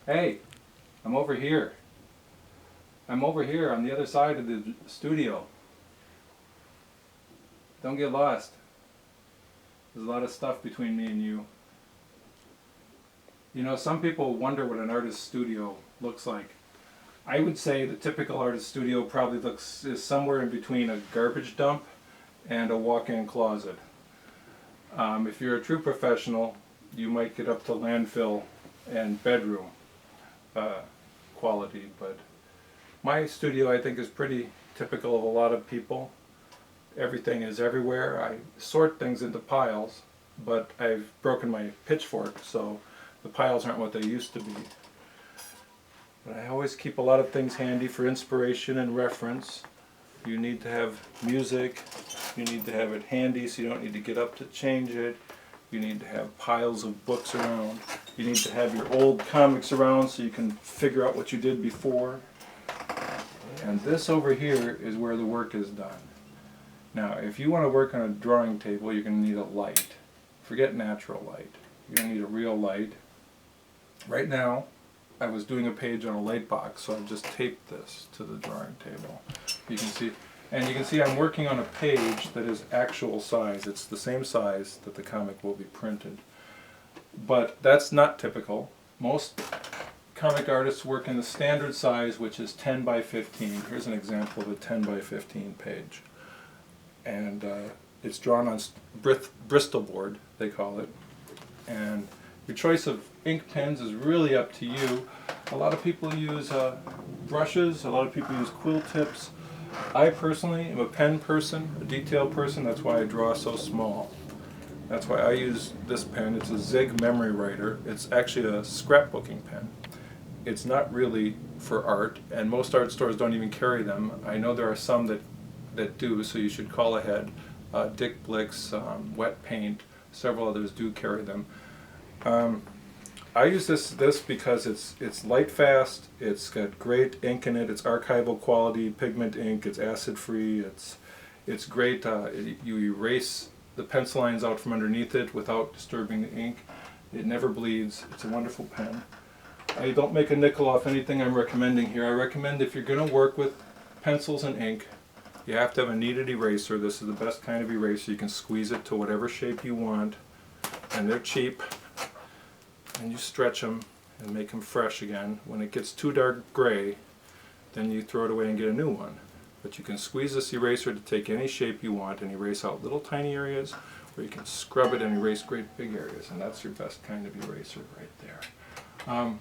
Hey, I'm over here. I'm over here on the other side of the studio. Don't get lost. There's a lot of stuff between me and you. You know, some people wonder what an artist's studio looks like. I would say the typical artist studio probably is somewhere in between a garbage dump and a walk-in closet. If you're a true professional, you might get up to landfill and bedroom quality, but my studio I think is pretty typical of a lot of people. Everything is everywhere. I sort things into piles, but I've broken my pitchfork, so the piles aren't what they used to be. But I always keep a lot of things handy for inspiration and reference. You need to have music, you need to have it handy so you don't need to get up to change it. You need to have piles of books around. You need to have your old comics around so you can figure out what you did before. And this over here is where the work is done. Now, if you want to work on a drawing table, you're going to need a light. Forget natural light. You're going to need a real light. Right now, I was doing a page on a light box, so I've just taped this to the drawing table. You can see, and you can see I'm working on a page that is actual size. It's the same size that the comic will be printed. But that's not typical. Most comic artists work in the standard size, which is 10 by 15. Here's an example of a 10 by 15 page. And it's drawn on Bristol board, they call it. And your choice of ink pens is really up to you. A lot of people use brushes, a lot of people use quill tips. I personally am a pen person, a detail person, that's why I draw so small. That's why I use this pen. It's a Zig Memory Writer. It's actually a scrapbooking pen. It's not really for art, and most art stores don't even carry them. I know there are some that do, so you should call ahead. Dick Blick's, Wet Paint, several others do carry them. I use this because it's light fast, it's got great ink in it, it's archival quality pigment ink, it's acid free, it's great. You erase the pencil lines out from underneath it without disturbing the ink. It never bleeds. It's a wonderful pen. I don't make a nickel off anything I'm recommending here. I recommend if you're going to work with pencils and ink, you have to have a kneaded eraser. This is the best kind of eraser. You can squeeze it to whatever shape you want, and they're cheap. And you stretch them and make them fresh again. When it gets too dark gray, then you throw it away and get a new one. But you can squeeze this eraser to take any shape you want and erase out little tiny areas, or you can scrub it and erase great big areas, and that's your best kind of eraser right there.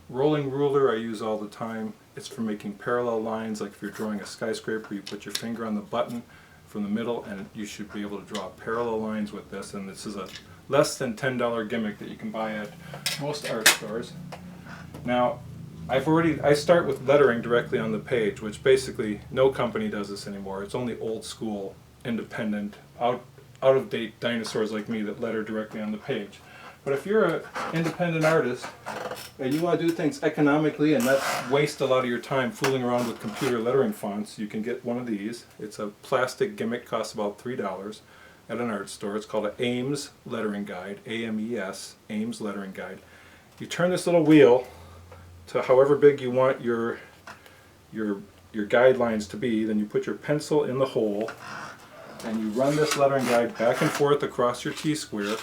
Rolling ruler I use all the time. It's for making parallel lines, like if you're drawing a skyscraper, you put your finger on the button from the middle and you should be able to draw parallel lines with this, and this is a less than $10 gimmick that you can buy at most art stores. Now, I start with lettering directly on the page, which basically no company does this anymore. It's only old school, independent, out of date dinosaurs like me that letter directly on the page. But if you're an independent artist and you want to do things economically and not waste a lot of your time fooling around with computer lettering fonts, you can get one of these. It's a plastic gimmick, costs about $3 at an art store. It's called an Ames Lettering Guide, A-M-E-S, Ames Lettering Guide. You turn this little wheel to however big you want your guidelines to be, then you put your pencil in the hole and you run this lettering guide back and forth across your T-square.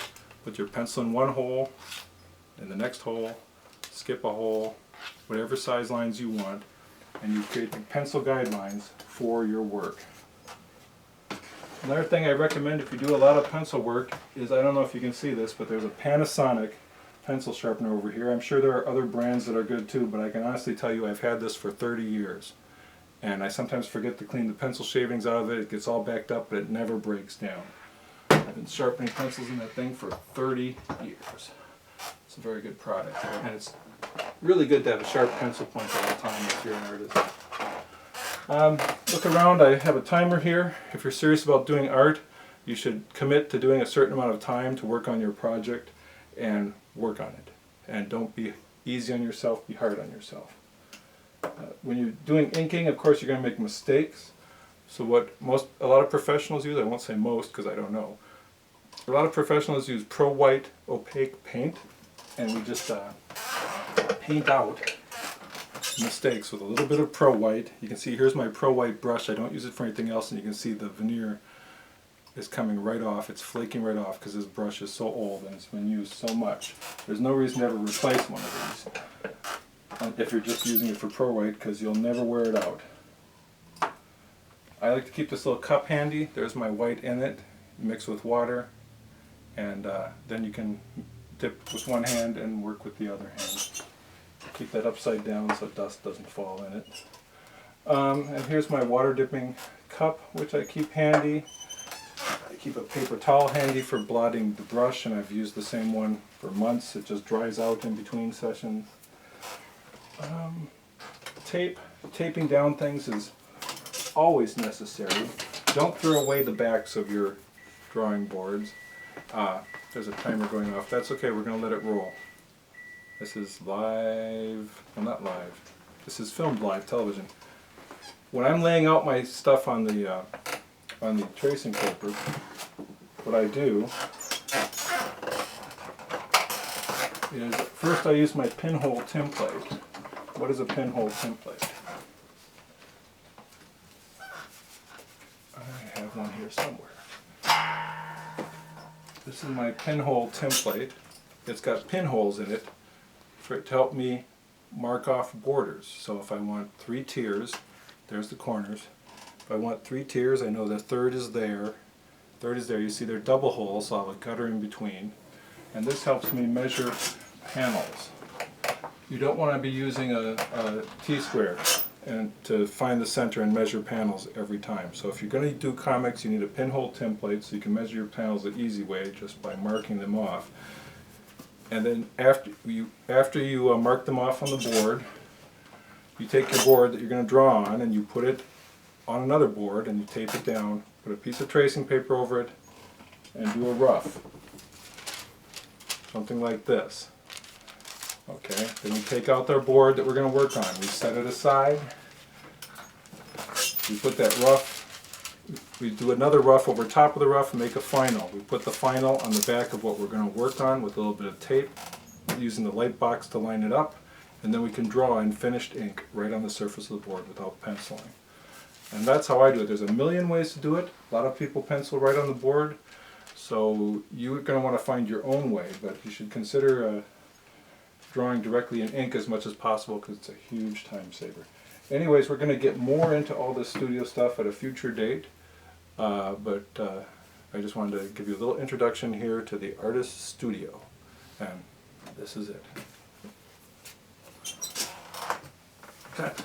Put your pencil in one hole, in the next hole, skip a hole, whatever size lines you want, and you create the pencil guidelines for your work. Another thing I recommend if you do a lot of pencil work is, I don't know if you can see this, but there's a Panasonic pencil sharpener over here. I'm sure there are other brands that are good too, but I can honestly tell you I've had this for 30 years. And I sometimes forget to clean the pencil shavings out of it. It gets all backed up, but it never breaks down. I've been sharpening pencils in that thing for 30 years. It's a very good product, and it's really good to have a sharp pencil point all the time if you're an artist. Look around, I have a timer here. If you're serious about doing art, you should commit to doing a certain amount of time to work on your project and work on it. And don't be easy on yourself, be hard on yourself. When you're doing inking, of course, you're going to make mistakes. So what a lot of professionals use, I won't say most because I don't know, a lot of professionals use Pro White opaque paint, and we just paint out mistakes with a little bit of Pro White. You can see here's my Pro White brush. I don't use it for anything else, and you can see the veneer is coming right off. It's flaking right off because this brush is so old and it's been used so much. There's no reason to ever replace one of these if you're just using it for Pro White, because you'll never wear it out. I like to keep this little cup handy. There's my white in it, mixed with water, and then you can dip with one hand and work with the other hand. Keep that upside down so dust doesn't fall in it. And here's my water dipping cup, which I keep handy. I keep a paper towel handy for blotting the brush, and I've used the same one for months. It just dries out in between sessions. Taping down things is always necessary. Don't throw away the backs of your drawing boards. There's a timer going off. That's okay, we're going to let it roll. This is live, well, not live. This is filmed live television. When I'm laying out my stuff on the tracing paper, what I do is first I use my pinhole template. What is a pinhole template? I have one here somewhere. This is my pinhole template. It's got pinholes in it for it to help me mark off borders. So if I want 3 tiers, there's the corners. If I want 3 tiers, I know the third is there. Third is there. You see they're double holes, so I'll have a gutter in between. And this helps me measure panels. You don't want to be using a T-square and to find the center and measure panels every time. So if you're going to do comics, you need a pinhole template so you can measure your panels the easy way just by marking them off. And then after you mark them off on the board, you take your board that you're going to draw on and you put it on another board and you tape it down, put a piece of tracing paper over it, and do a rough. Something like this. Okay, then we take out our board that we're going to work on. We set it aside. We put that rough, we do another rough over top of the rough and make a final. We put the final on the back of what we're going to work on with a little bit of tape, using the light box to line it up, and then we can draw in finished ink right on the surface of the board without penciling. And that's how I do it. There's a million ways to do it. A lot of people pencil right on the board, so you're going to want to find your own way, but you should consider drawing directly in ink as much as possible because it's a huge time saver. Anyways, we're going to get more into all this studio stuff at a future date, but I just wanted to give you a little introduction here to the artist's studio, and this is it. Cut.